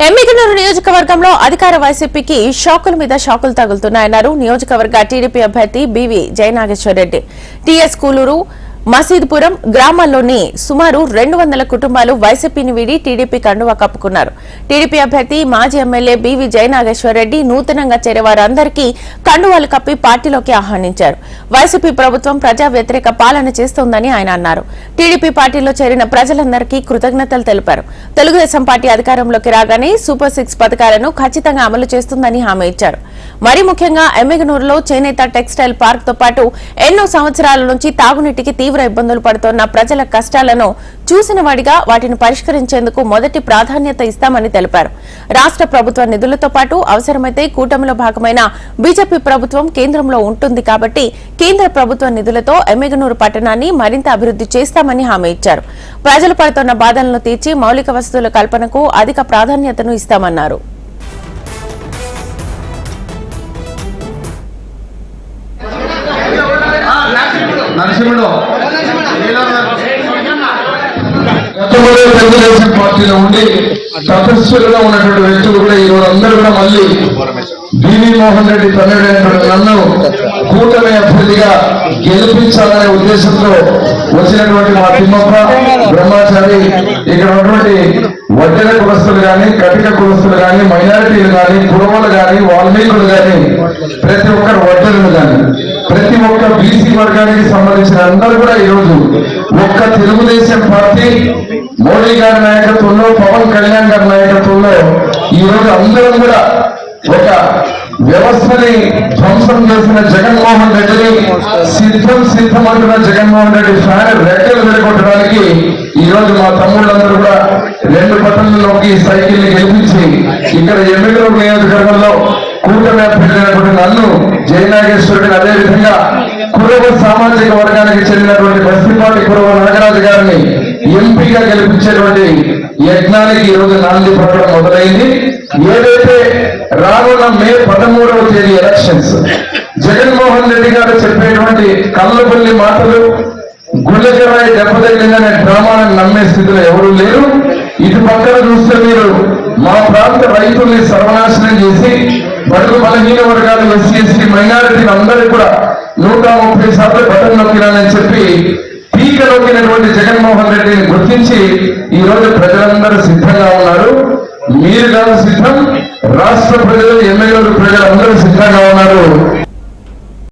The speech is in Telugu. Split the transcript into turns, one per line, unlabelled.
ఎమ్మిగనూరు నియోజకవర్గంలో అధికార వైసీపీకి షాకుల మీద షాకులు తగులుతున్నాయన్నారు నియోజకవర్గ టీడీపీ అభ్యర్థి బీవీ జయనాగేశ్వరరెడ్డి. టీఎస్ కూలూరు, మసీద్పురం గ్రామాల్లోని సుమారు 200 కుటుంబాలు వైసీపీని వీడి టీడీపీ కండువా కప్పుకున్నారు. టీడీపీ అభ్యర్థి మాజీ ఎమ్మెల్యే బీవీ జయనాగేశ్వరరెడ్డి నూతనంగా చేరే వారందరికీ కండువాలు కప్పి పార్టీలోకి ఆహ్వానించారు. వైసీపీ ప్రభుత్వం ప్రజా వ్యతిరేక పాలన చేస్తోందని ఆయన అన్నారు. టీడీపీ పార్టీలో చేరిన ప్రజలందరికీ కృతజ్ఞతలు తెలిపారు. తెలుగుదేశం పార్టీ అధికారంలోకి రాగానే సూపర్ 6 పథకాలను ఖచ్చితంగా అమలు చేస్తుందని హామీ ఇచ్చారు. మరీ ముఖ్యంగా ఎమ్మిగనూరులో చేనేత టెక్స్టైల్ పార్క్ తో పాటు ఎన్నో సంవత్సరాల నుంచి తాగునీటికి తీవ్ర ఇబ్బందులు పడుతున్న ప్రజల కష్టాలను చూసిన వాడిగా వాటిని పరిష్కరించేందుకు మొదటి ప్రాధాన్యత ఇస్తామని తెలిపారు. రాష్ట్ర ప్రభుత్వ నిధులతో పాటు అవసరమైతే కూటమిలో భాగమైన బీజేపీ ప్రభుత్వం కేంద్రంలో ఉంటుంది కాబట్టి కేంద్ర ప్రభుత్వ నిధులతో ఎమ్మిగనూరు పట్టణాన్ని మరింత అభివృద్ధి చేస్తామని హామీ ఇచ్చారు. ప్రజలు పడుతున్న బాధలను తీర్చి మౌలిక వసతుల కల్పనకు అధిక ప్రాధాన్యతను ఇస్తామన్నారు.
తెలుగుదేశం పార్టీలో ఉండి తపస్సులుగా ఉన్నటువంటి వ్యక్తులు కూడా ఈరోజు అందరూ కూడా మళ్ళీ బీవీ మోహన్ రెడ్డి తనయుడైనటువంటి నన్ను కూటమి అభ్యర్థిగా గెలిపించాలనే ఉద్దేశంతో వచ్చినటువంటి మా తిమ్మప్ప బ్రహ్మచారి, ఇక్కడ ఉన్నటువంటి వడ్డెర కులస్తులు కానీ, కటిక కులస్తులు కానీ, మైనారిటీలు కానీ, కురవలు కానీ, వాల్మీకులు కానీ, ప్రతి ఒక్కరు వడ్డెరులు కానీ, ప్రతి ఒక్క బీసీ వర్గానికి సంబంధించిన అందరూ కూడా ఈరోజు ఒక్క తెలుగుదేశం పార్టీ మోడీ గారి నాయకత్వంలో, పవన్ కళ్యాణ్ గారి నాయకత్వంలో ఈరోజు అందరం కూడా ఒక వ్యవస్థని ధ్వంసం చేసిన జగన్మోహన్ రెడ్డిని సిద్ధం అంటున్న జగన్మోహన్ రెడ్డి ఫ్యాన్ రెక్కలు విడగొట్టడానికి ఈ రోజు మా తమ్ముళ్ళందరూ కూడా 2 పట్టణంలోకి సైకిల్ ని గెలిపించి ఇక్కడ ఎమ్మిగనూరు నియోజకవర్గంలో కూటమి అభ్యర్థి నన్ను జయనాగేశ్వరుడిని, అదేవిధంగా కురవ సామాజిక వర్గానికి చెందినటువంటి బస్తిపాటి కురవ నాగరాజు గారిని ఎంపీగా గెలిపించేటువంటి యజ్ఞానికి ఈ రోజు నాంది పట్టడం మొదలైంది. ఏదైతే రానున్న మే 13వ తేదీ ఎలక్షన్స్ జగన్మోహన్ రెడ్డి గారు చెప్పేటువంటి కళ్ళబొల్లి మాటలు, గుళ్ళజరాయి దెబ్బతగిలిందనే డ్రామాలను నమ్మే స్థితిలో ఎవరూ లేరు. ఇటు పక్కన చూస్తే మీరు మా ప్రాంత రైతుల్ని సర్వనాశనం చేసి బడుగు బలహీన వర్గాలు, ఎస్సీ ఎస్టీ మైనారిటీలు అందరికీ కూడా 130 సార్లు బటన్ నొక్కినానని చెప్పి పీక నొక్కినటువంటి జగన్మోహన్ రెడ్డిని గుర్తించి ఈ రోజు ప్రజలందరూ సిద్ధంగా ఉన్నారు. మీరు కాదు సిద్ధం, రాష్ట్ర ప్రజలు, ఎమ్మెల్యేలు ప్రజలందరూ సిద్ధంగా ఉన్నారు.